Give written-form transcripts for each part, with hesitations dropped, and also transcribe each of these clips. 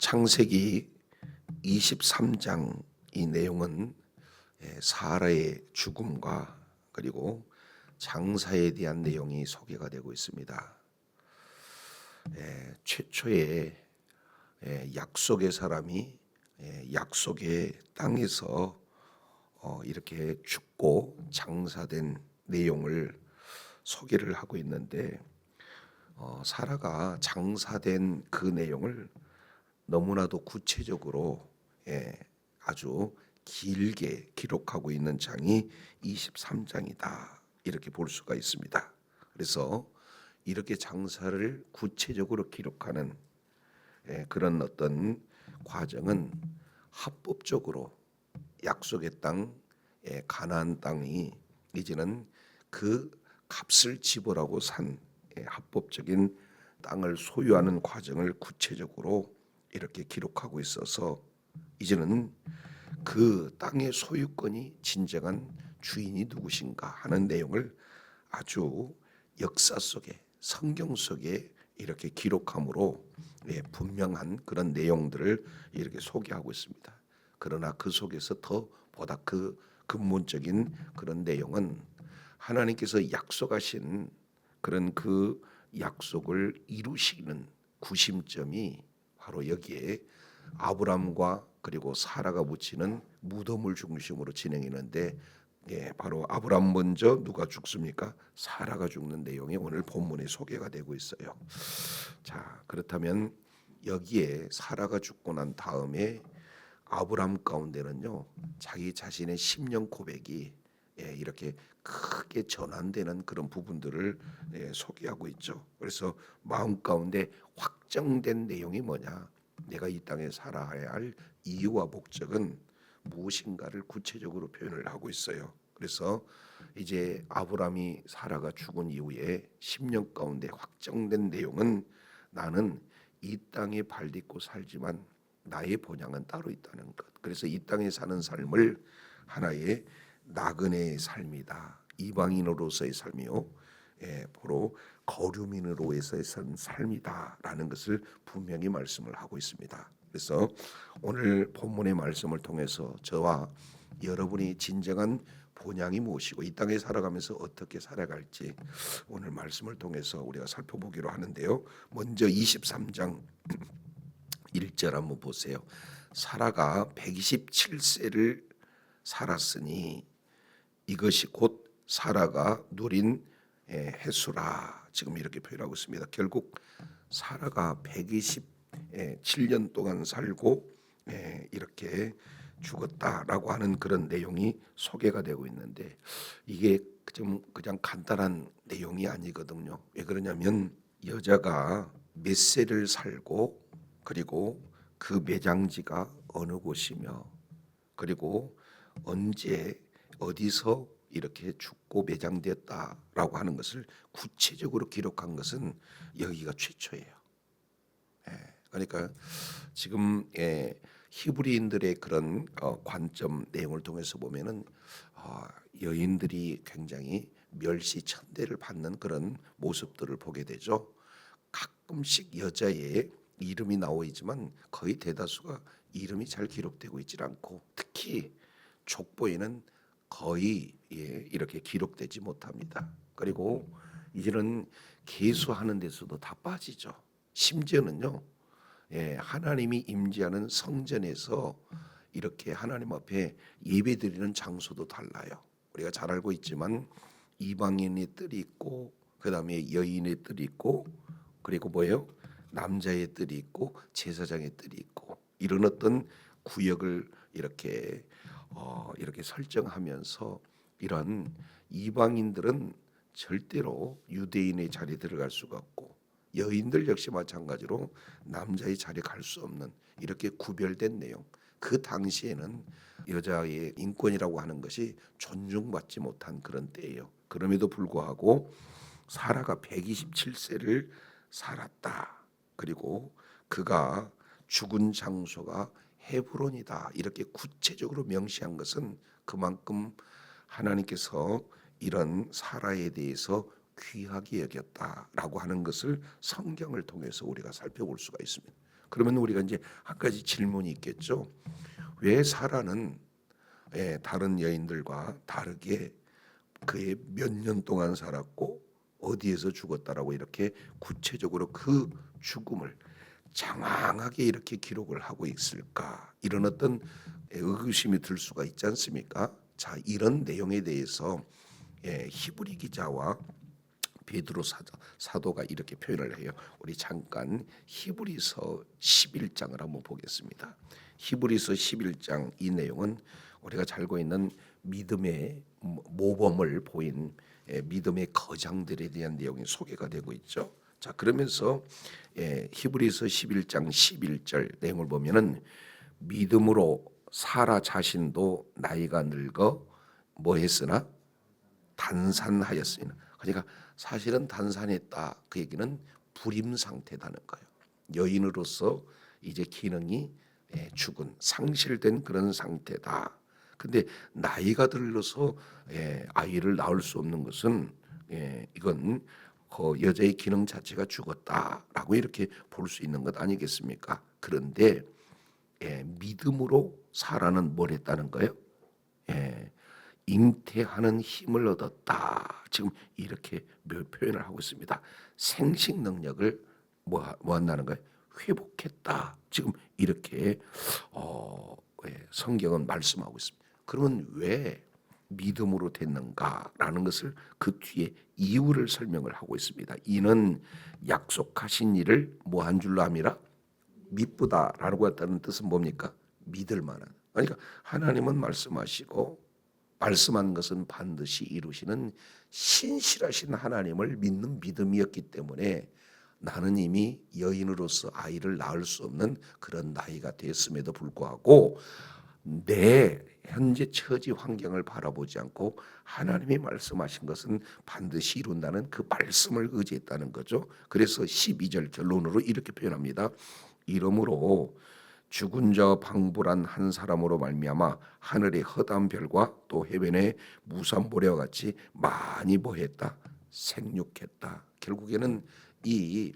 창세기 23장 이 내용은 사라의 죽음과 그리고 장사에 대한 내용이 소개가 되고 있습니다. 최초의 약속의 사람이 약속의 땅에서 이렇게 죽고 장사된 내용을 소개를 하고 있는데, 사라가 장사된 그 내용을 너무나도 구체적으로 아주 길게 기록하고 있는 장이 23장이다 이렇게 볼 수가 있습니다. 그래서 이렇게 장사를 구체적으로 기록하는 그런 어떤 과정은 합법적으로 약속의 땅, 가나안 땅이 이제는 그 값을 지불하고 산 합법적인 땅을 소유하는 과정을 구체적으로 이렇게 기록하고 있어서 이제는 그 땅의 소유권이 진정한 주인이 누구신가 하는 내용을 아주 역사 속에, 성경 속에 이렇게 기록함으로 분명한 그런 내용들을 이렇게 소개하고 있습니다. 그러나 그 속에서 더 보다 그 근본적인 그런 내용은 하나님께서 약속하신 그런 그 약속을 이루시는 구심점이 바로 여기에 아브람과 그리고 사라가 묻히는 무덤을 중심으로 진행했는데, 바로 아브람 먼저 누가 죽습니까? 사라가 죽는 내용이 오늘 본문에 소개가 되고 있어요. 자, 그렇다면 여기에 사라가 죽고 난 다음에 아브람 가운데는요, 자기 자신의 심령 고백이 이렇게 크게 전환되는 그런 부분들을 소개하고 있죠. 그래서 마음 가운데 확정된 내용이 뭐냐? 내가 이 땅에 살아야 할 이유와 목적은 무엇인가를 구체적으로 표현을 하고 있어요. 그래서 이제 아브람이 사라가 죽은 이후에 10년 가운데 확정된 내용은, 나는 이 땅에 발 딛고 살지만 나의 본향은 따로 있다는 것. 그래서 이 땅에 사는 삶을 하나의 나그네의 삶이다, 이방인으로서의 삶이요, 바로 거류민으로서의 삶이다라는 것을 분명히 말씀을 하고 있습니다. 그래서 오늘 본문의 말씀을 통해서 저와 여러분이 진정한 본향이 무엇이고 이 땅에 살아가면서 어떻게 살아갈지 오늘 말씀을 통해서 우리가 살펴보기로 하는데요. 먼저 23장 1절 한번 보세요. 사라가 127세를 살았으니 이것이 곧 사라가 누린 해수라, 지금 이렇게 표현하고 있습니다. 결국 사라가 127년 동안 살고 이렇게 죽었다라고 하는 그런 내용이 소개가 되고 있는데, 이게 좀 그냥 간단한 내용이 아니거든요. 왜 그러냐면 여자가 몇 세를 살고 그리고 그 매장지가 어느 곳이며 그리고 언제 어디서 이렇게 죽고 매장되었다라고 하는 것을 구체적으로 기록한 것은 여기가 최초예요. 그러니까 지금 히브리인들의 그런 관점 내용을 통해서 보면은 여인들이 굉장히 멸시천대를 받는 그런 모습들을 보게 되죠. 가끔씩 여자의 이름이 나오지만 거의 대다수가 이름이 잘 기록되고 있지 않고, 특히 족보에는 거의 이렇게 기록되지 못합니다. 그리고 이제는 계수하는 데서도 다 빠지죠. 심지어는요, 하나님이 임재하는 성전에서 이렇게 하나님 앞에 예배드리는 장소도 달라요. 우리가 잘 알고 있지만 이방인의 뜰이 있고, 그 다음에 여인의 뜰이 있고, 그리고 뭐예요? 남자의 뜰이 있고 제사장의 뜰이 있고, 이런 어떤 구역을 이렇게 이렇게 설정하면서 이런 이방인들은 절대로 유대인의 자리에 들어갈 수가 없고, 여인들 역시 마찬가지로 남자의 자리에 갈 수 없는 이렇게 구별된 내용. 그 당시에는 여자의 인권이라고 하는 것이 존중받지 못한 그런 때예요. 그럼에도 불구하고 사라가 127세를 살았다. 그리고 그가 죽은 장소가 헤브론이다, 이렇게 구체적으로 명시한 것은 그만큼 하나님께서 이런 사라에 대해서 귀하게 여겼다라고 하는 것을 성경을 통해서 우리가 살펴볼 수가 있습니다. 그러면 우리가 이제 한 가지 질문이 있겠죠. 왜 사라는 다른 여인들과 다르게 그의 몇 년 동안 살았고 어디에서 죽었다라고 이렇게 구체적으로 그 죽음을 장황하게 이렇게 기록을 하고 있을까? 이런 어떤 의구심이 들 수가 있지 않습니까? 자, 이런 내용에 대해서 히브리 기자와 베드로 사도가 이렇게 표현을 해요. 우리 잠깐 히브리서 11장을 한번 보겠습니다. 히브리서 11장 이 내용은 우리가 잘 알고 있는 믿음의 모범을 보인 믿음의 거장들에 대한 내용이 소개가 되고 있죠. 자, 그러면서 히브리서 11장 11절 내용을 보면은 믿음으로 사라 자신도 나이가 늙어 뭐 했으나 단산하였으나, 그러니까 사실은 단산했다. 그 얘기는 불임 상태다는 거예요. 여인으로서 이제 기능이 죽은 상실된 그런 상태다. 근데 나이가 들어서 아이를 낳을 수 없는 것은 이건 그 여자의 기능 자체가 죽었다라고 이렇게 볼 수 있는 것 아니겠습니까? 그런데 믿음으로 사라는 뭘 했다는 거예요? 잉태하는 힘을 얻었다. 지금 이렇게 표현을 하고 있습니다. 생식 능력을 뭐 한다는 거예요? 회복했다. 지금 이렇게 성경은 말씀하고 있습니다. 그러면 왜 믿음으로 됐는가라는 것을 그 뒤에 이유를 설명을 하고 있습니다. 이는 약속하신 일을 뭐 한 줄로 함이라 미쁘다라고 했다는 뜻은 뭡니까? 믿을 만한. 그러니까 하나님은 말씀하시고 말씀한 것은 반드시 이루시는 신실하신 하나님을 믿는 믿음이었기 때문에 나는 이미 여인으로서 아이를 낳을 수 없는 그런 나이가 됐음에도 불구하고 내 현재 처지 환경을 바라보지 않고 하나님이 말씀하신 것은 반드시 이룬다는 그 말씀을 의지했다는 거죠. 그래서 12절 결론으로 이렇게 표현합니다. 이러므로 죽은 자 방불한 한 사람으로 말미암아 하늘의 허다한 별과 또 해변의 무수한 모래와 같이 많이 뭐했다? 생육했다. 결국에는 이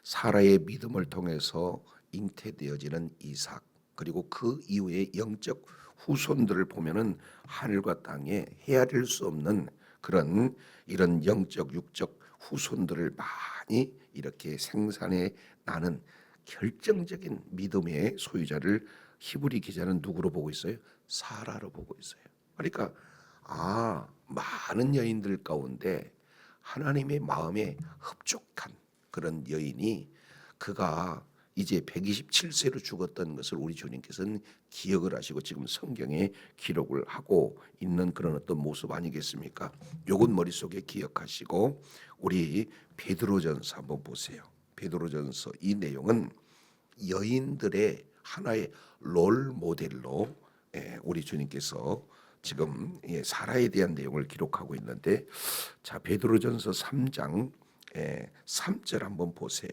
사라의 믿음을 통해서 잉태되어지는 이삭, 그리고 그 이후에 영적 후손들을 보면은 하늘과 땅에 헤아릴 수 없는 그런 이런 영적 육적 후손들을 많이 이렇게 생산해 나는 결정적인 믿음의 소유자를 히브리 기자는 누구로 보고 있어요? 사라로 보고 있어요. 그러니까 많은 여인들 가운데 하나님의 마음에 흡족한 그런 여인이 그가 이제 127세로 죽었던 것을 우리 주님께서는 기억을 하시고 지금 성경에 기록을 하고 있는 그런 어떤 모습 아니겠습니까? 요건 머릿속에 기억하시고 우리 베드로전서 한번 보세요. 베드로전서 이 내용은 여인들의 하나의 롤 모델로 우리 주님께서 지금 사라에 대한 내용을 기록하고 있는데, 자 베드로전서 3장 3절 한번 보세요.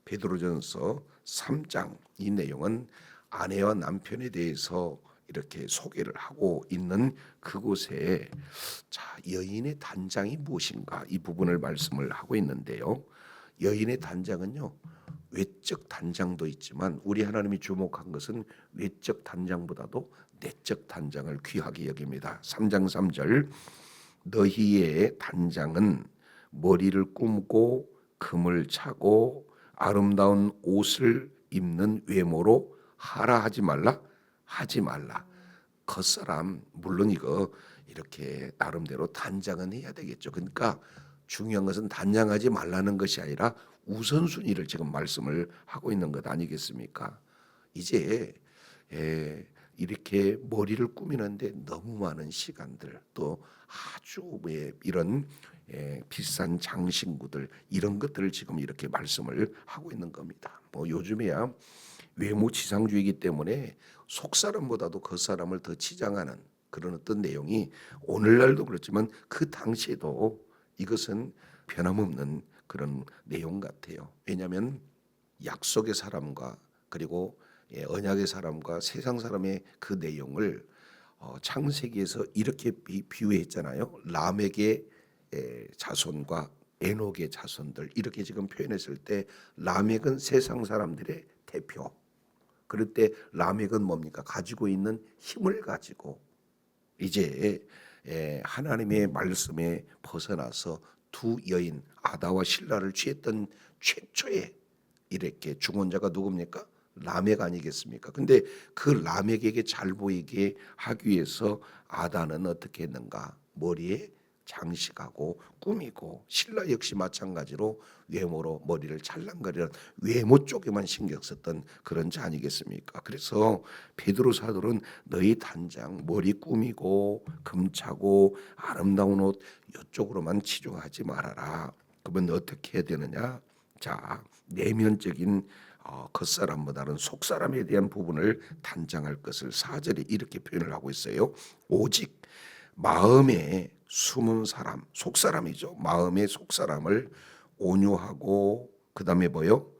베드로전서 3장 이 내용은 아내와 남편에 대해서 이렇게 소개를 하고 있는 그곳에 자 여인의 단장이 무엇인가 이 부분을 말씀을 하고 있는데요. 여인의 단장은요 외적 단장도 있지만 우리 하나님이 주목한 것은 외적 단장보다도 내적 단장을 귀하게 여깁니다. 3장 3절 너희의 단장은 머리를 꿈고 금을 차고 아름다운 옷을 입는 외모로 하라 하지 말라 하지 말라. 겉사람 물론 이거 이렇게 나름대로 단장은 해야 되겠죠. 그러니까 중요한 것은 단장하지 말라는 것이 아니라 우선순위를 지금 말씀을 하고 있는 것 아니겠습니까? 이제 이렇게 머리를 꾸미는데 너무 많은 시간들 또 아주 이런 비싼 장신구들 이런 것들을 지금 이렇게 말씀을 하고 있는 겁니다. 뭐 요즘에야 외모 지상주의이기 때문에 속사람보다도 겉사람을 더 치장하는 그런 어떤 내용이 오늘날도 그렇지만 그 당시에도 이것은 변함없는 그런 내용 같아요. 왜냐하면 약속의 사람과 그리고 언약의 사람과 세상 사람의 그 내용을 창세기에서 이렇게 비유했잖아요. 람에게 자손과 에녹의 자손들 이렇게 지금 표현했을 때 라멕은 세상 사람들의 대표. 그럴 때 라멕은 뭡니까? 가지고 있는 힘을 가지고 이제 하나님의 말씀에 벗어나서 두 여인 아다와 실라를 취했던 최초의 이렇게 중혼자가 누굽니까? 라멕 아니겠습니까? 근데 그 라멕에게 잘 보이게 하기 위해서 아다는 어떻게 했는가? 머리에 장식하고 꾸미고 신라 역시 마찬가지로 외모로 머리를 찰랑거리는 외모 쪽에만 신경 썼던 그런 자 아니겠습니까? 그래서 베드로 사도는 너희 단장 머리 꾸미고 금차고 아름다운 옷 이쪽으로만 치중하지 말아라. 그러면 어떻게 해야 되느냐? 자, 내면적인 겉사람보다는 속사람에 대한 부분을 단장할 것을 4절에 이렇게 표현을 하고 있어요. 오직 마음에 숨은 사람, 속사람이죠. 마음의 속사람을 온유하고 그다음에 뭐요?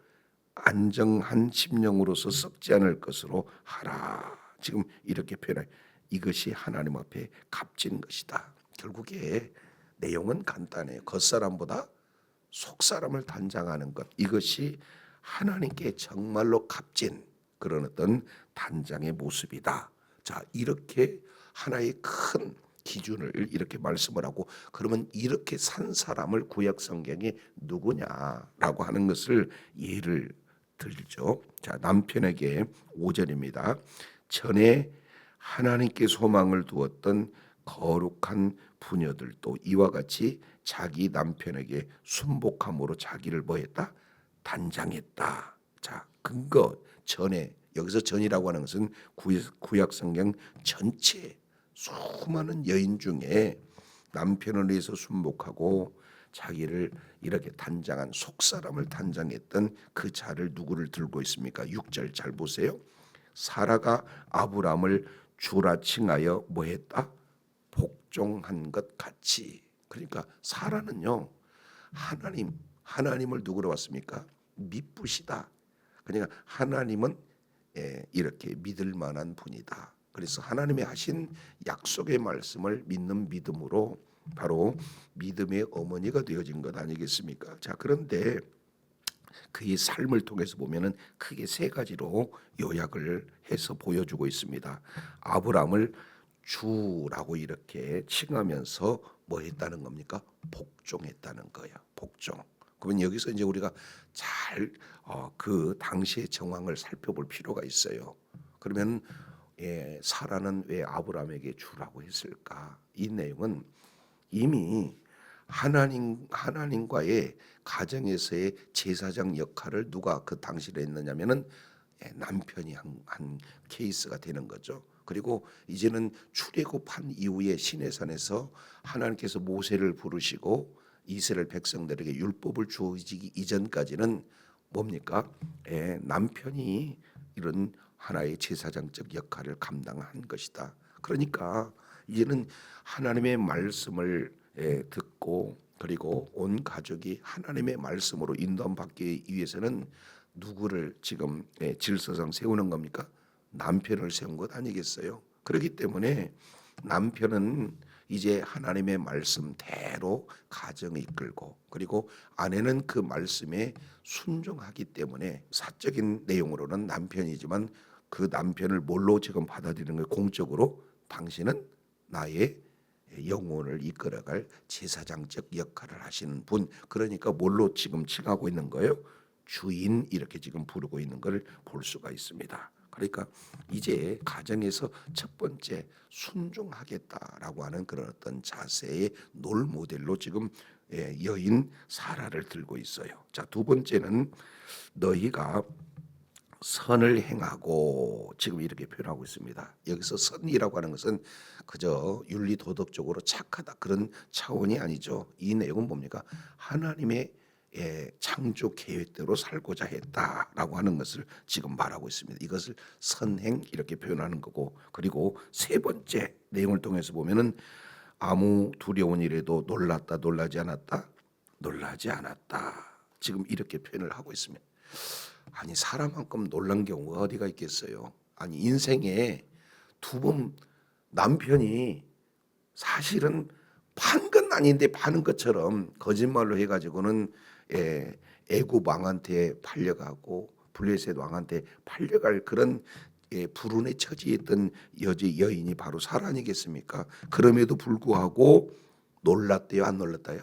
안정한 심령으로서 썩지 않을 것으로 하라. 지금 이렇게 표현해. 이것이 하나님 앞에 값진 것이다. 결국에 내용은 간단해요. 겉사람보다 속사람을 단장하는 것. 이것이 하나님께 정말로 값진 그런 어떤 단장의 모습이다. 자, 이렇게 하나의 큰 기준을 이렇게 말씀을 하고 그러면 이렇게 산 사람을 구약 성경에 누구냐라고 하는 것을 예를 들죠. 자, 남편에게 5절입니다. 전에 하나님께 소망을 두었던 거룩한 부녀들도 이와 같이 자기 남편에게 순복함으로 자기를 뭐했다? 단장했다. 자, 근거 전에 여기서 전이라고 하는 것은 구약 성경 전체 수많은 여인 중에 남편을 위해서 순복하고 자기를 이렇게 단장한 속사람을 단장했던 그 자를 누구를 들고 있습니까? 6절 잘 보세요. 사라가 아브람을 주라 칭하여 뭐했다? 복종한 것 같이. 그러니까 사라는요 하나님을 누구로 왔습니까? 미쁘시다. 그러니까 하나님은 이렇게 믿을 만한 분이다. 그래서 하나님이 하신 약속의 말씀을 믿는 믿음으로 바로 믿음의 어머니가 되어진 것 아니겠습니까? 자, 그런데 그의 삶을 통해서 보면은 크게 세 가지로 요약을 해서 보여주고 있습니다. 아브람을 주라고 이렇게 칭하면서 뭐 했다는 겁니까? 복종했다는 거예요. 복종. 그러면 여기서 이제 우리가 잘 그 당시의 정황을 살펴볼 필요가 있어요. 그러면 사라는 왜 아브람에게 주라고 했을까? 이 내용은 이미 하나님과의 가정에서의 제사장 역할을 누가 그 당시에 했느냐면은 남편이 한 케이스가 되는 거죠. 그리고 이제는 출애굽한 이후에 시내산에서 하나님께서 모세를 부르시고 이스라엘 백성들에게 율법을 주어지기 이전까지는 뭡니까? 남편이 이런 하나의 제사장적 역할을 감당한 것이다. 그러니까 이제는 하나님의 말씀을 듣고 그리고 온 가족이 하나님의 말씀으로 인도받기 위해서는 누구를 지금 질서상 세우는 겁니까? 남편을 세운 것 아니겠어요? 그렇기 때문에 남편은 이제 하나님의 말씀대로 가정을 이끌고 그리고 아내는 그 말씀에 순종하기 때문에 사적인 내용으로는 남편이지만 그 남편을 뭘로 지금 받아들이는 거예요? 공적으로 당신은 나의 영혼을 이끌어갈 제사장적 역할을 하시는 분. 그러니까 뭘로 지금 칭하고 있는 거예요? 주인 이렇게 지금 부르고 있는 걸 볼 수가 있습니다. 그러니까 이제 가정에서 첫 번째 순종하겠다라고 하는 그런 어떤 자세의 롤 모델로 지금 여인 사라를 들고 있어요. 자, 두 번째는 너희가 선을 행하고 지금 이렇게 표현하고 있습니다. 여기서 선이라고 하는 것은 그저 윤리 도덕적으로 착하다 그런 차원이 아니죠. 이 내용은 뭡니까? 하나님의 창조 계획대로 살고자 했다라고 하는 것을 지금 말하고 있습니다. 이것을 선행 이렇게 표현하는 거고 그리고 세 번째 내용을 통해서 보면은 아무 두려운 일에도 놀랐다 놀라지 않았다 놀라지 않았다 지금 이렇게 표현을 하고 있습니다. 아니 사람만큼 놀란 경우가 어디가 있겠어요? 아니 인생에 두 번 남편이 사실은 판 건 아닌데 파는 것처럼 거짓말로 해가지고는 애굽 왕한테 팔려가고 블레셋 왕한테 팔려갈 그런 불운의 처지에 있던 여인이 바로 사라 아니겠습니까? 그럼에도 불구하고 놀랐대요, 안 놀랐다요?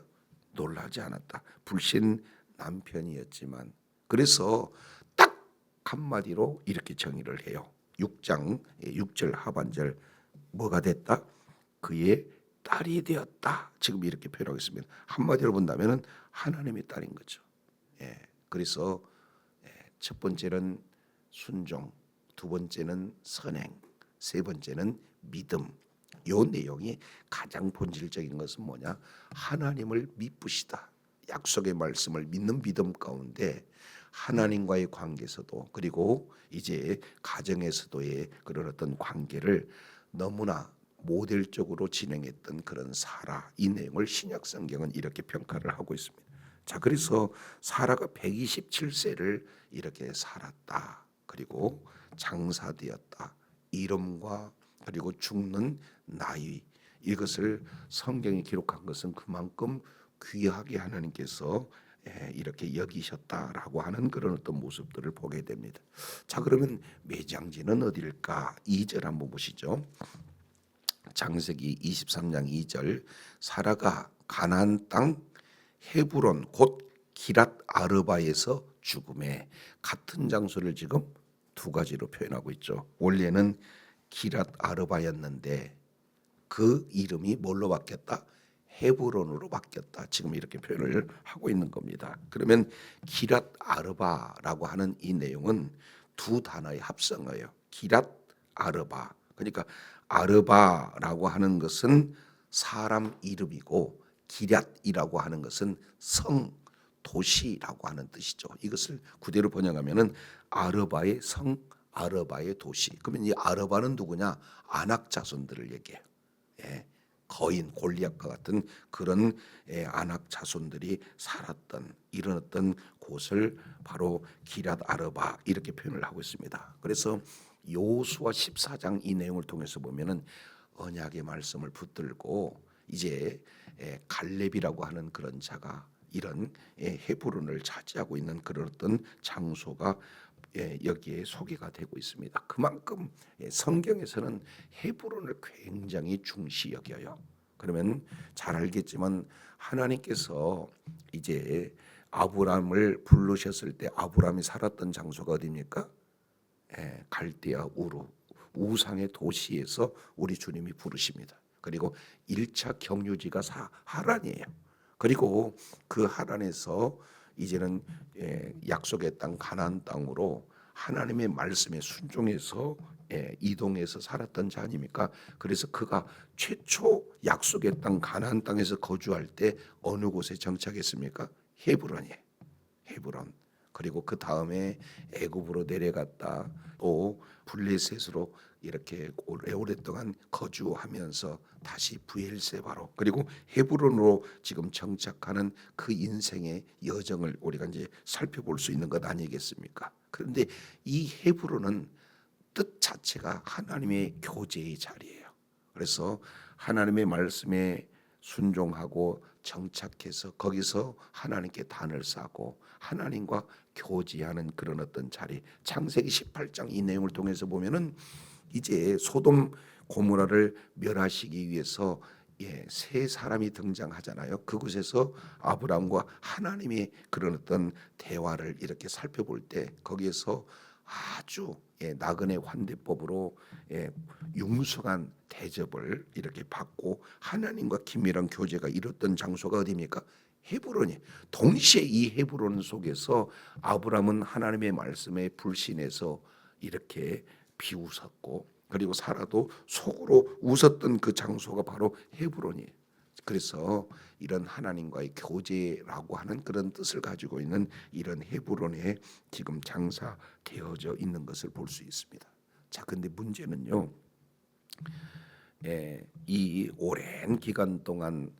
놀라지 않았다. 불신 남편이었지만 그래서 딱 한마디로 이렇게 정의를 해요. 6장 6절 하반절 뭐가 됐다? 그의 딸이 되었다. 지금 이렇게 표현하고 있습니다. 한마디로 본다면은 하나님의 딸인 거죠. 그래서 첫 번째는 순종, 두 번째는 선행, 세 번째는 믿음. 요 내용이 가장 본질적인 것은 뭐냐? 하나님을 믿으시다. 약속의 말씀을 믿는 믿음 가운데 하나님과의 관계에서도 그리고 이제 가정에서도의 그런 어떤 관계를 너무나 모델적으로 진행했던 그런 사라, 이 내용을 신약 성경은 이렇게 평가를 하고 있습니다. 자, 그래서 사라가 127세를 이렇게 살았다. 그리고 장사되었다. 이름과 그리고 죽는 나이, 이것을 성경이 기록한 것은 그만큼 귀하게 하나님께서 이렇게 여기셨다라고 하는 그런 어떤 모습들을 보게 됩니다. 자, 그러면 매장지는 어딜까? 2절 한번 보시죠. 창세기 23장 2절, 사라가 가나안 땅 헤브론 곧 기랏 아르바에서 죽음에, 같은 장소를 지금 두 가지로 표현하고 있죠. 원래는 기랏 아르바였는데 그 이름이 뭘로 바뀌었다? 헤브론으로 바뀌었다. 지금 이렇게 표현을 하고 있는 겁니다. 그러면 기랏 아르바라고 하는 이 내용은 두 단어의 합성어예요. 기랏 아르바. 그러니까 아르바라고 하는 것은 사람 이름이고 기랏이라고 하는 것은 성, 도시라고 하는 뜻이죠. 이것을 그대로 번역하면은 아르바의 성, 아르바의 도시. 그러면 이 아르바는 누구냐? 아낙 자손들을 얘기해요. 거인 골리앗과 같은 그런 아낙 자손들이 살았던 이런 어떤 곳을 바로 기랏 아르바 이렇게 표현을 하고 있습니다. 그래서 여호수아 14장 이 내용을 통해서 보면은 언약의 말씀을 붙들고 이제 갈렙이라고 하는 그런 자가 이런 헤브론을 차지하고 있는 그런 어떤 장소가 여기에 소개가 되고 있습니다. 그만큼 성경에서는 헤브론을 굉장히 중시 여겨요. 그러면 잘 알겠지만 하나님께서 이제 아브라함을 부르셨을 때 아브라함이 살았던 장소가 어디입니까? 갈대아 우르, 우상의 도시에서 우리 주님이 부르십니다. 그리고 1차 경유지가 하란이에요. 그리고 그 하란에서 이제는 약속의 땅 가나안 땅으로 하나님의 말씀에 순종해서 이동해서 살았던 자 아닙니까? 그래서 그가 최초 약속의 땅 가나안 땅에서 거주할 때 어느 곳에 정착했습니까? 헤브론이에요. 헤브론. 그리고 그 다음에 애굽으로 내려갔다 또 블레셋으로 이렇게 오랫동안 거주하면서 다시 브엘세바로 그리고 헤브론으로 지금 정착하는 그 인생의 여정을 우리가 이제 살펴볼 수 있는 것 아니겠습니까? 그런데 이 헤브론은 뜻 자체가 하나님의 교제의 자리예요. 그래서 하나님의 말씀에 순종하고 정착해서 거기서 하나님께 단을 쌓고 하나님과 교제하는 그런 어떤 자리. 창세기 18장 이 내용을 통해서 보면은 이제 소돔 고모라를 멸하시기 위해서 세 사람이 등장하잖아요. 그곳에서 아브라함과 하나님의 그런 어떤 대화를 이렇게 살펴볼 때 거기에서 아주 나그네 환대법으로 융숭한 대접을 이렇게 받고 하나님과 긴밀한 교제가 이뤘던 장소가 어디입니까? 헤브론이. 동시에 이 헤브론 속에서 아브라함은 하나님의 말씀에 불신해서 이렇게 비웃었고 그리고 사라도 속으로 웃었던 그 장소가 바로 헤브론이에요. 그래서 이런 하나님과의 교제라고 하는 그런 뜻을 가지고 있는 이런 헤브론에 지금 장사되어져 있는 것을 볼 수 있습니다. 자, 근데 문제는요. 이 오랜 기간 동안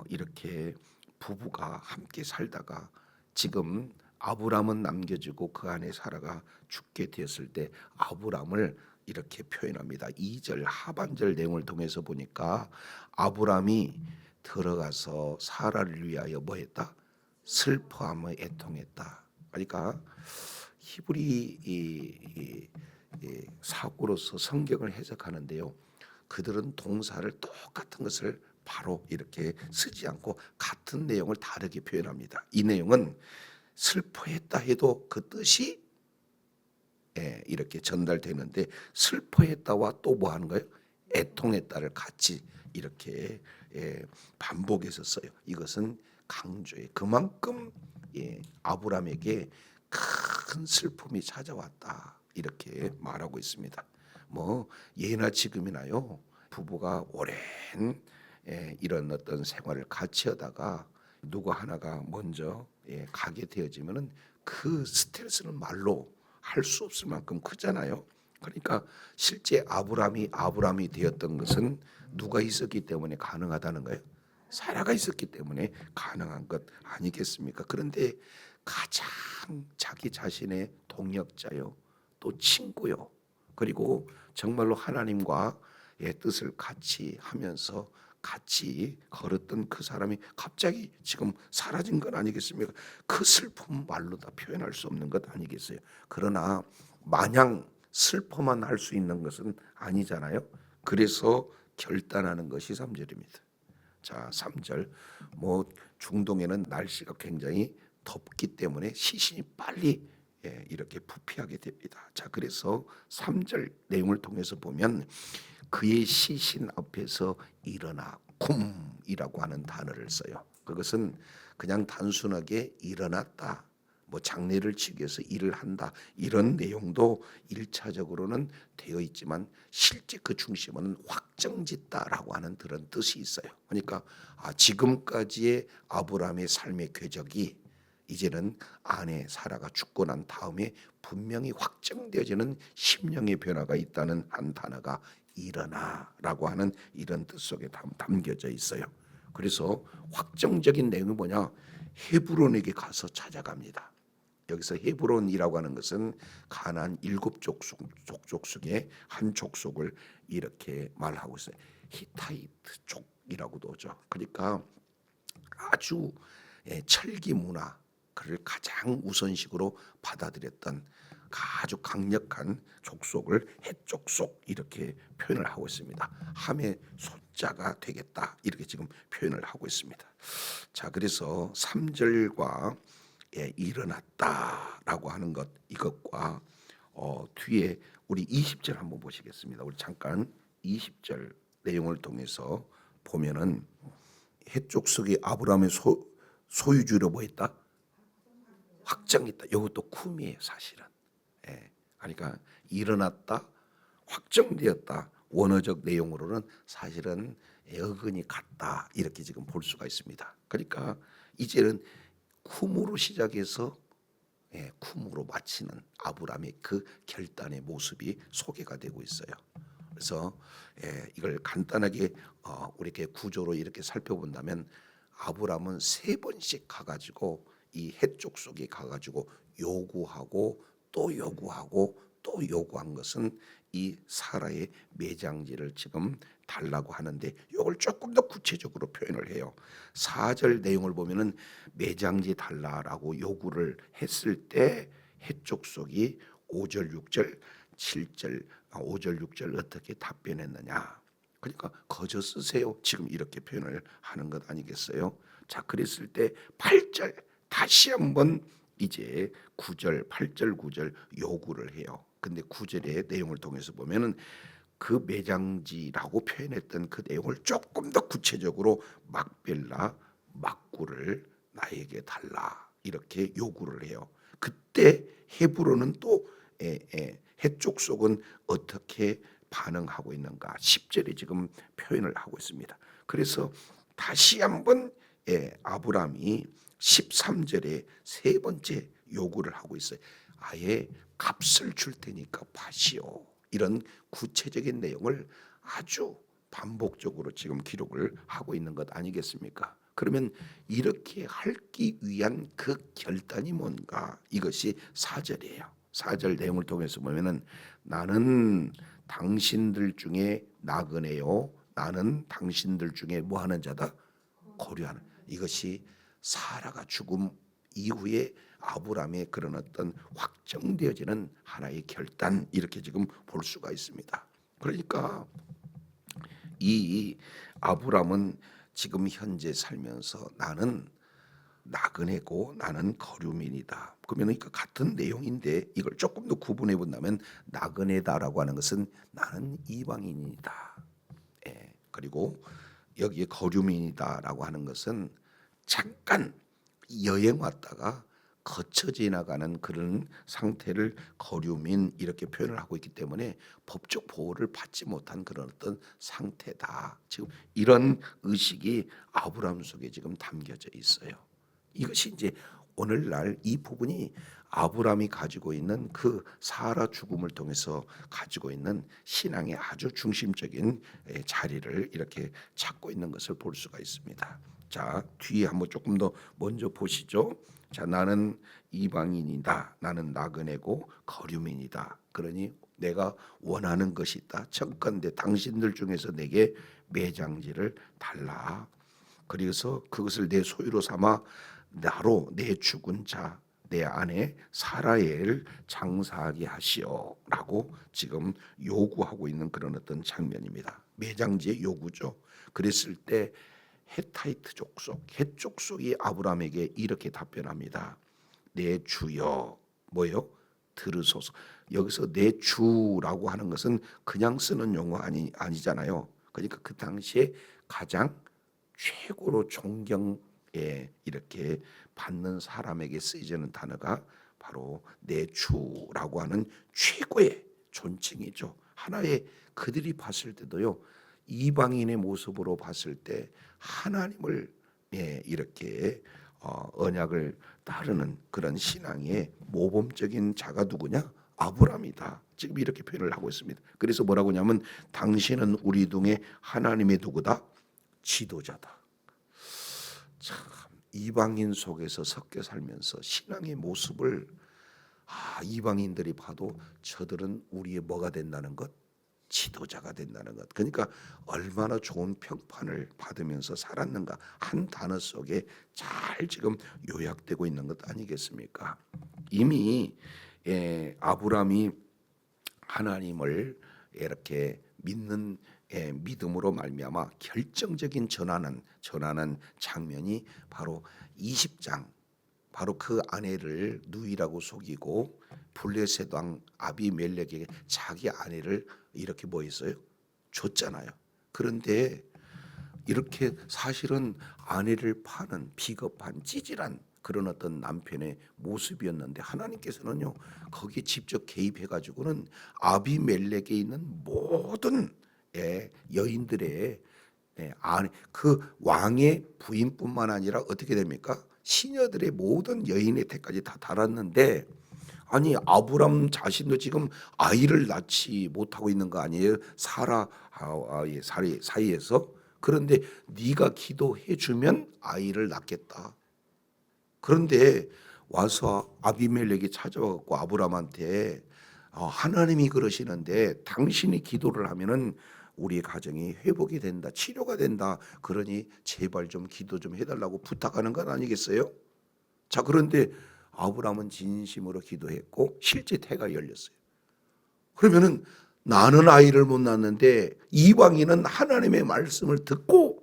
이렇게 부부가 함께 살다가 지금 아브람은 남겨지고 그 안에 사라가 죽게 되었을 때 아브람을 이렇게 표현합니다. 2절 하반절 내용을 통해서 보니까 아브람이 들어가서 사라를 위하여 뭐했다? 슬퍼하며 애통했다. 그러니까 히브리 사고로서 성경을 해석하는데요. 그들은 동사를 똑같은 것을 바로 이렇게 쓰지 않고 같은 내용을 다르게 표현합니다. 이 내용은 슬퍼했다 해도 그 뜻이 이렇게 전달되는데 슬퍼했다와 또 뭐 하는 거예요? 애통했다를 같이 이렇게 반복해서 써요. 이것은 강조해. 그만큼 아브라함에게 큰 슬픔이 찾아왔다 이렇게 말하고 있습니다. 뭐 예나 지금이나요 부부가 오랜 이런 어떤 생활을 같이 하다가 누구 하나가 먼저 가게 되어지면은 그 스트레스는 말로 할 수 없을 만큼 크잖아요. 그러니까 실제 아브라함이 되었던 것은 누가 있었기 때문에 가능하다는 거예요. 사라가 있었기 때문에 가능한 것 아니겠습니까? 그런데 가장 자기 자신의 동역자요, 또 친구요, 그리고 정말로 하나님과의 뜻을 같이 하면서 같이 걸었던 그 사람이 갑자기 지금 사라진 건 아니겠습니까? 그 슬픔 말로 다 표현할 수 없는 것 아니겠어요? 그러나 마냥 슬퍼만 할 수 있는 것은 아니잖아요. 그래서 결단하는 것이 3절입니다. 자, 3절. 뭐 중동에는 날씨가 굉장히 덥기 때문에 시신이 빨리 이렇게 부패하게 됩니다. 자, 그래서 3절 내용을 통해서 보면 그의 시신 앞에서 일어나 쿰이라고 하는 단어를 써요. 그것은 그냥 단순하게 일어났다, 뭐 장례를 치기 위해서 일을 한다 이런 내용도 1차적으로는 되어 있지만 실제 그 중심은 확정짓다라고 하는 그런 뜻이 있어요. 그러니까 지금까지의 아브라함의 삶의 궤적이 이제는 아내 사라가 죽고 난 다음에 분명히 확정되어지는 심령의 변화가 있다는 한 단어가 일어나라고 하는 이런 뜻 속에 담겨져 있어요. 그래서 확정적인 내용이 뭐냐? 헤브론에게 가서 찾아갑니다. 여기서 헤브론이라고 하는 것은 가나안 7족속 중에 한 족속을 이렇게 말하고 있어요. 히타이트족이라고도 하죠. 그러니까 아주 철기 문화를 가장 우선식으로 받아들였던 아주 강력한 족속을 헷족속 이렇게 표현을 하고 있습니다. 함의 손자가 되겠다 이렇게 지금 표현을 하고 있습니다. 자, 그래서 3절과 일어났다라고 하는 것 이것과 뒤에 우리 20절 한번 보시겠습니다. 우리 잠깐 20절 내용을 통해서 보면은 헷족속이 아브라함의 소유주로 뭐 했다? 확정했다. 이것도 쿰이에요, 사실은. 그러니까 일어났다, 확정되었다. 원어적 내용으로는 사실은 어근이 같다 이렇게 지금 볼 수가 있습니다. 그러니까 이제는 쿰으로 시작해서 쿰으로 마치는 아브라함의 그 결단의 모습이 소개가 되고 있어요. 그래서 이걸 간단하게 우리에게 구조로 이렇게 살펴본다면 아브라함은 3번씩 가가지고 이 헷족 속에 가가지고 요구하고 또 요구하고 또 요구한 것은 이 사라의 매장지를 지금 달라고 하는데 이걸 조금 더 구체적으로 표현을 해요. 4절 내용을 보면은 매장지 달라라고 요구를 했을 때 헷족 속이 5절 6절 7절 5절 6절 어떻게 답변했느냐. 그러니까 거저 쓰세요. 지금 이렇게 표현을 하는 것 아니겠어요? 자, 그랬을 때 8절 다시 한번 이제 9절 8절 9절 요구를 해요. 근데 9절의 내용을 통해서 보면은 그 매장지라고 표현했던 그 내용을 조금 더 구체적으로 막벨라 막구를 나에게 달라 이렇게 요구를 해요. 그때 헤브론은 또 해쪽 속은 어떻게 반응하고 있는가 10절에 지금 표현을 하고 있습니다. 그래서 다시 한번 아브라함이 13절에 세 번째 요구를 하고 있어요. 아예 값을 줄 테니까 파시오. 이런 구체적인 내용을 아주 반복적으로 지금 기록을 하고 있는 것 아니겠습니까? 그러면 이렇게 하기 위한 그 결단이 뭔가? 이것이 4절이에요. 4절 내용을 통해서 보면은 나는 당신들 중에 나그네요. 나는 당신들 중에 뭐 하는 자다? 고려하는 이것이 사라가 죽음 이후에 아브라함의 그런 어떤 확정되어지는 하나의 결단 이렇게 지금 볼 수가 있습니다. 그러니까 이 아브라함은 지금 현재 살면서 나는 나그네고 나는 거류민이다. 그러면 그 같은 내용인데 이걸 조금 더 구분해 본다면 나그네다라고 하는 것은 나는 이방인이다. 예. 그리고 여기에 거류민이다라고 하는 것은 잠깐 여행 왔다가 거쳐 지나가는 그런 상태를 거류민 이렇게 표현을 하고 있기 때문에 법적 보호를 받지 못한 그런 어떤 상태다. 지금 이런 의식이 아브라함 속에 지금 담겨져 있어요. 이것이 이제 오늘날 이 부분이 아브라함이 가지고 있는 그 사라 죽음을 통해서 가지고 있는 신앙의 아주 중심적인 자리를 이렇게 찾고 있는 것을 볼 수가 있습니다. 자, 뒤에 한번 조금 더 먼저 보시죠. 자, 나는 이방인이다. 나는 나그네고 거류민이다. 그러니 내가 원하는 것이 있다. 청컨대 당신들 중에서 내게 매장지를 달라. 그래서 그것을 내 소유로 삼아 나로 내 죽은 자 내 아내 사라엘 장사하게 하시오라고 지금 요구하고 있는 그런 어떤 장면입니다. 매장지의 요구죠. 그랬을 때 헤타이트 족속, 헷 족속이 아브라함에게 이렇게 답변합니다. 내 주여 뭐요? 들으소서. 여기서 내 주라고 하는 것은 그냥 쓰는 용어 아니잖아요. 그러니까 그 당시에 가장 최고로 존경에 이렇게 받는 사람에게 쓰이는 단어가 바로 내 주라고 하는 최고의 존칭이죠. 하나의 그들이 봤을 때도요. 이방인의 모습으로 봤을 때 하나님을 이렇게 언약을 따르는 그런 신앙의 모범적인 자가 누구냐? 아브라함이다. 지금 이렇게 표현을 하고 있습니다. 그래서 뭐라고 하냐면 당신은 우리 중에 하나님의 누구다? 지도자다. 참 이방인 속에서 섞여 살면서 신앙의 모습을 이방인들이 봐도 저들은 우리의 뭐가 된다는 것? 지도자가 된다는 것. 그러니까 얼마나 좋은 평판을 받으면서 살았는가 한 단어 속에 잘 지금 요약되고 있는 것 아니겠습니까? 이미 아브라함이 하나님을 이렇게 믿는 믿음으로 말미암아 결정적인 전환한 장면이 바로 20장 바로 그 아내를 누이라고 속이고 블레셋 왕 아비멜렉에게 자기 아내를 이렇게 뭐 했어요? 줬잖아요. 그런데 이렇게 사실은 아내를 파는 비겁한 찌질한 그런 어떤 남편의 모습이었는데 하나님께서는요 거기에 직접 개입해 가지고는 아비멜렉에 있는 모든 여인들의 아내 그 왕의 부인뿐만 아니라 어떻게 됩니까? 시녀들의 모든 여인의 태까지 다 달았는데 아니 아브람 자신도 지금 아이를 낳지 못하고 있는 거 아니에요? 사라 사이에서. 그런데 네가 기도해 주면 아이를 낳겠다. 그런데 와서 아비멜렉이 찾아와 갖고 아브람한테 하나님이 그러시는데 당신이 기도를 하면은 우리 가정이 회복이 된다, 치료가 된다. 그러니 제발 좀 기도 좀 해달라고 부탁하는 건 아니겠어요? 자, 그런데 아브람은 진심으로 기도했고 실제 태가 열렸어요. 그러면은 나는 아이를 못 낳는데 이방인은 하나님의 말씀을 듣고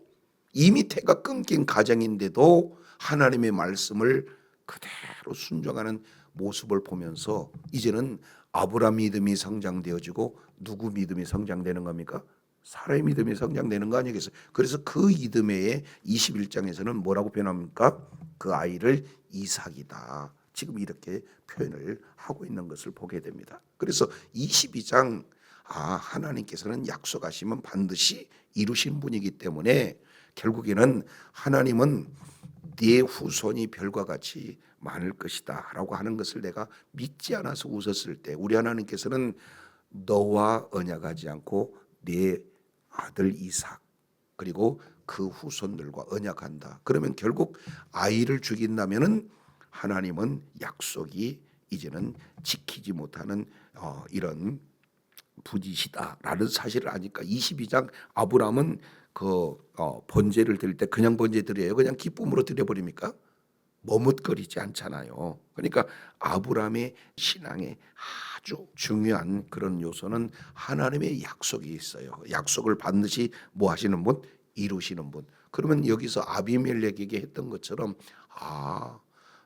이미 태가 끊긴 가정인데도 하나님의 말씀을 그대로 순종하는 모습을 보면서 이제는 아브람 믿음이 성장되어지고 누구 믿음이 성장되는 겁니까? 사라의 믿음이 성장되는 거 아니겠어요? 그래서 그 이듬해에 21장에서는 뭐라고 표현합니까? 그 아이를 이삭이다. 지금 이렇게 표현을 하고 있는 것을 보게 됩니다. 그래서 22장 하나님께서는 약속하시면 반드시 이루신 분이기 때문에 결국에는 하나님은 네 후손이 별과 같이 많을 것이다 라고 하는 것을 내가 믿지 않아서 웃었을 때 우리 하나님께서는 너와 언약하지 않고 네 아들 이삭 그리고 그 후손들과 언약한다. 그러면 결국 아이를 죽인다면은 하나님은 약속이 이제는 지키지 못하는 이런 부지시다라는 사실을 아니까 22장 아브라함은 번제를 드릴 때 그냥 번제 드려요? 그냥 기쁨으로 드려버립니까? 머뭇거리지 않잖아요. 그러니까 아브라함의 신앙에 아주 중요한 그런 요소는 하나님의 약속이 있어요. 약속을 반드시 뭐 하시는 분? 이루시는 분. 그러면 여기서 아비멜렉에게 했던 것처럼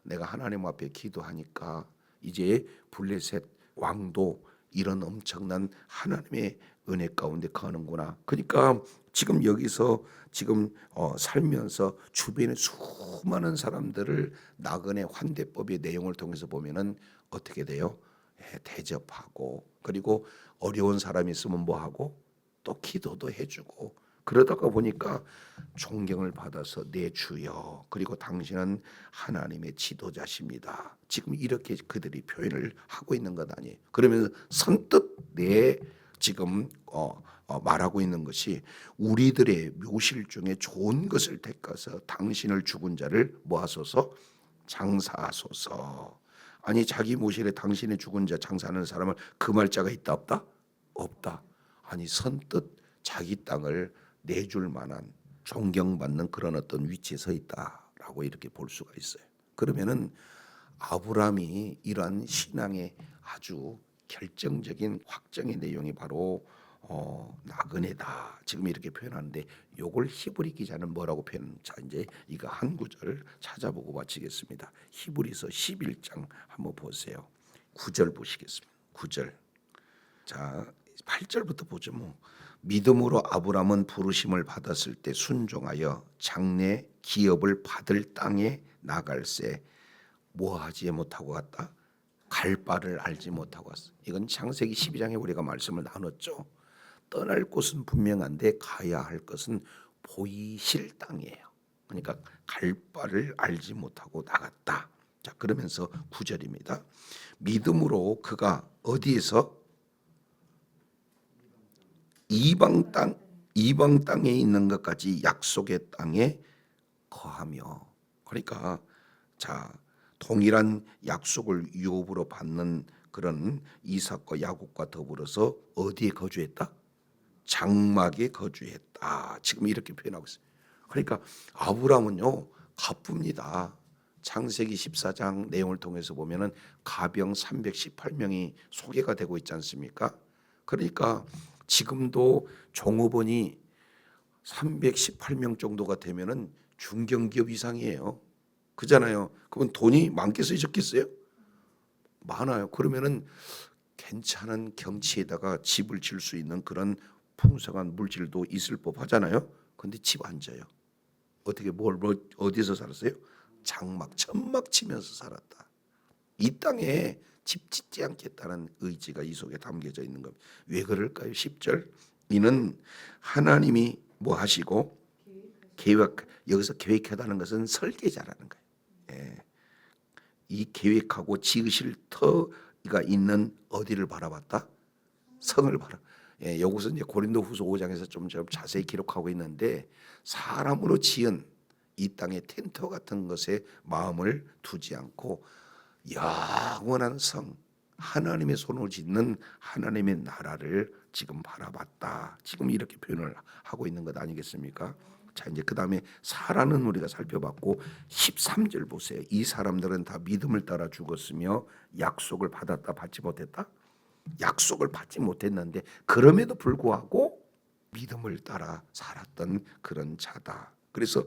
내가 하나님 앞에 기도하니까 이제 블레셋 왕도 이런 엄청난 하나님의 은혜 가운데 가는구나. 그러니까 지금 여기서 지금 살면서 주변에 수많은 사람들을 나그네 환대법의 내용을 통해서 보면은 어떻게 돼요? 대접하고, 그리고 어려운 사람이 있으면 뭐 하고 또 기도도 해주고, 그러다가 보니까 존경을 받아서 내 주여, 그리고 당신은 하나님의 지도자십니다. 지금 이렇게 그들이 표현을 하고 있는 것 아니에요. 그러면서 선뜻 내 지금 말하고 있는 것이 우리들의 묘실 중에 좋은 것을 택하서 당신을 죽은 자를 뭐 하소서? 장사하소서. 아니 자기 묘실에 당신의 죽은 자 장사하는 사람을 금할 자가 있다 없다? 없다. 아니 선뜻 자기 땅을 내줄 만한 존경받는 그런 어떤 위치에 서 있다라고 이렇게 볼 수가 있어요. 그러면은 아브라함이 이러한 신앙의 아주 결정적인 확정의 내용이 바로 나그네다. 지금 이렇게 표현하는데 요걸 히브리 기자는 뭐라고 표현하는지 이제 이거 한 구절을 찾아보고 마치겠습니다. 히브리서 11장 한번 보세요. 9절 보시겠습니다. 9절. 자, 8절부터 보죠. 믿음으로 아브라함은 부르심을 받았을 때 순종하여 장래 기업을 받을 땅에 나갈새 뭐 하지 못하고 갔다? 갈 바를 알지 못하고 왔어. 이건 창세기 12장에 우리가 말씀을 나눴죠. 떠날 곳은 분명한데 가야 할 것은 보이실 땅이에요. 그러니까 갈 바를 알지 못하고 나갔다. 자, 그러면서 9절입니다. 믿음으로 그가 어디에서 이방 땅에 있는 것까지 약속의 땅에 거하며, 그러니까 자 동일한 약속을 유업으로 받는 그런 이삭과 야곱과 더불어서 어디에 거주했다? 장막에 거주했다. 지금 이렇게 표현하고 있어요. 그러니까 아브라함은요 가쁩니다. 창세기 14장 내용을 통해서 보면은 가병 318명이 소개가 되고 있지 않습니까? 그러니까 지금도 종업원이 318명 정도가 되면은 중견기업 이상이에요. 그잖아요. 그러면 돈이 많겠어요, 적겠어요? 많아요. 그러면은 괜찮은 경치에다가 집을 지을 수 있는 그런 풍성한 물질도 있을 법하잖아요. 근데 집 안 져요. 어떻게 어디서 살았어요? 장막, 천막 치면서 살았다. 이 땅에 집 짓지 않겠다는 의지가 이 속에 담겨져 있는 겁니다. 왜 그럴까요? 10절. 이는 하나님이 뭐 하시고 여기서 계획하다는 것은 설계자라는 거예요. 예. 이 계획하고 지으실 터가 있는 어디를 바라봤다? 성을 바라. 예, 이것은 이제 고린도후서 5장에서 좀 자세히 기록하고 있는데 사람으로 지은 이 땅의 텐트 같은 것에 마음을 두지 않고 영원한 성, 하나님의 손을 짓는 하나님의 나라를 지금 바라봤다. 지금 이렇게 표현을 하고 있는 것 아니겠습니까? 자, 이제 그 다음에 사라는 우리가 살펴봤고 13절 보세요. 이 사람들은 다 믿음을 따라 죽었으며 약속을 받았다 받지 못했다? 약속을 받지 못했는데 그럼에도 불구하고 믿음을 따라 살았던 그런 자다. 그래서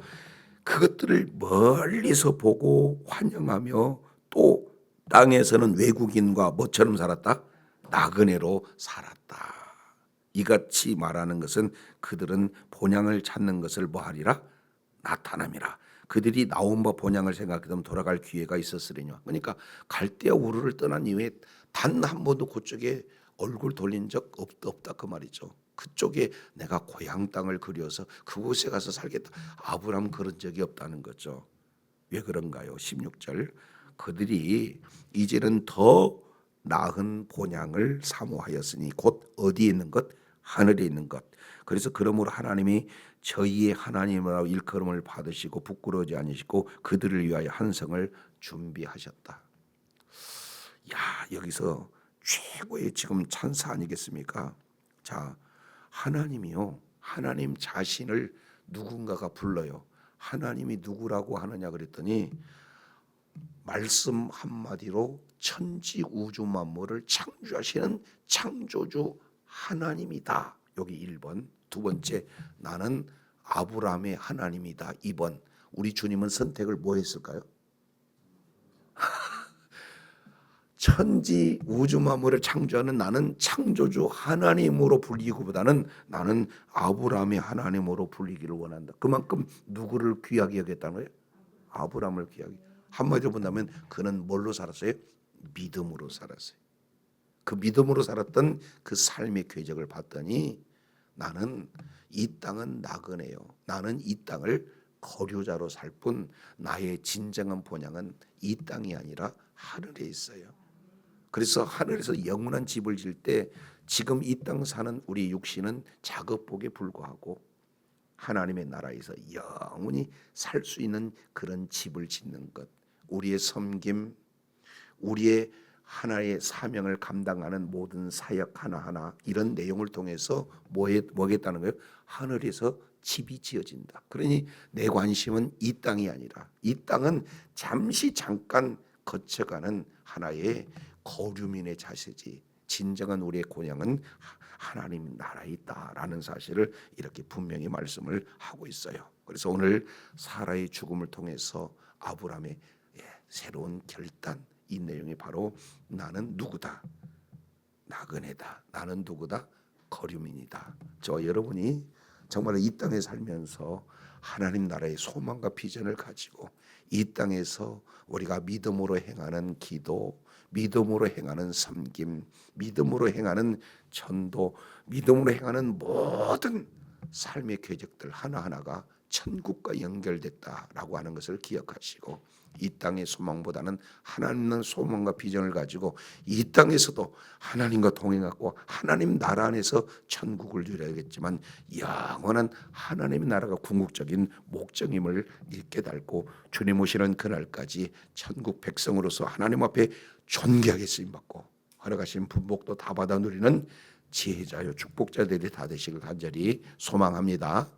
그것들을 멀리서 보고 환영하며 또 땅에서는 외국인과 뭐처럼 살았다? 나그네로 살았다. 이같이 말하는 것은 그들은 본향을 찾는 것을 뭐하리라? 나타남이라. 그들이 나온 바 본향을 생각하면 돌아갈 기회가 있었으리뇨. 그러니까 갈대아 우르를 떠난 이후에 단 한 번도 그쪽에 얼굴 돌린 적 없다 그 말이죠. 그쪽에 내가 고향 땅을 그려서 그곳에 가서 살겠다. 아브라함 그런 적이 없다는 거죠. 왜 그런가요? 16절. 그들이 이제는 더 나은 본향을 사모하였으니 곧 어디에 있는 것? 하늘에 있는 것. 그래서 그러므로 하나님이 저희의 하나님이라고 일컬음을 받으시고 부끄러워하지 않으시고 그들을 위하여 한 성을 준비하셨다. 야, 여기서 최고의 지금 찬사 아니겠습니까? 자, 하나님이요. 하나님 자신을 누군가가 불러요. 하나님이 누구라고 하느냐 그랬더니 말씀 한마디로 천지 우주 만물을 창조하시는 창조주 하나님이다. 여기 1번. 두 번째, 나는 아브라함의 하나님이다. 2번. 우리 주님은 선택을 뭐 했을까요? 천지 우주 만물을 창조하는 나는 창조주 하나님으로 불리기보다는 나는 아브라함의 하나님으로 불리기를 원한다. 그만큼 누구를 귀하게 여겼다는 거예요? 아브라함을 귀하게. 한마디로 본다면 그는 뭘로 살았어요? 믿음으로 살았어요. 그 믿음으로 살았던 그 삶의 궤적을 봤더니 나는 이 땅은 나그네요. 나는 이 땅을 거류자로 살 뿐 나의 진정한 본향은 이 땅이 아니라 하늘에 있어요. 그래서 하늘에서 영원한 집을 질 때 지금 이 땅 사는 우리 육신은 작업복에 불과하고 하나님의 나라에서 영원히 살 수 있는 그런 집을 짓는 것, 우리의 섬김, 우리의 하나의 사명을 감당하는 모든 사역 하나하나 이런 내용을 통해서 뭐겠다는 거예요? 하늘에서 집이 지어진다. 그러니 내 관심은 이 땅이 아니라 이 땅은 잠깐 거쳐가는 하나의 거류민의 자세지 진정한 우리의 고향은 하나님 나라에 있다라는 사실을 이렇게 분명히 말씀을 하고 있어요. 그래서 오늘 사라의 죽음을 통해서 아브라함의 새로운 결단, 이 내용이 바로 나는 누구다? 나그네다. 나는 누구다? 거류민이다. 저 여러분이 정말 이 땅에 살면서 하나님 나라의 소망과 비전을 가지고 이 땅에서 우리가 믿음으로 행하는 기도, 믿음으로 행하는 섬김, 믿음으로 행하는 전도, 믿음으로 행하는 모든 삶의 궤적들 하나하나가 천국과 연결됐다라고 하는 것을 기억하시고 이 땅의 소망보다는 하나님의 소망과 비전을 가지고 이 땅에서도 하나님과 동행하고 하나님 나라 안에서 천국을 누려야겠지만 영원한 하나님의 나라가 궁극적인 목적임을 깨닫고 주님 오시는 그날까지 천국 백성으로서 하나님 앞에 존귀하게 쓰임받고 허락하신 분복도 다 받아 누리는 지혜자요 축복자들이 다 되시길 간절히 소망합니다.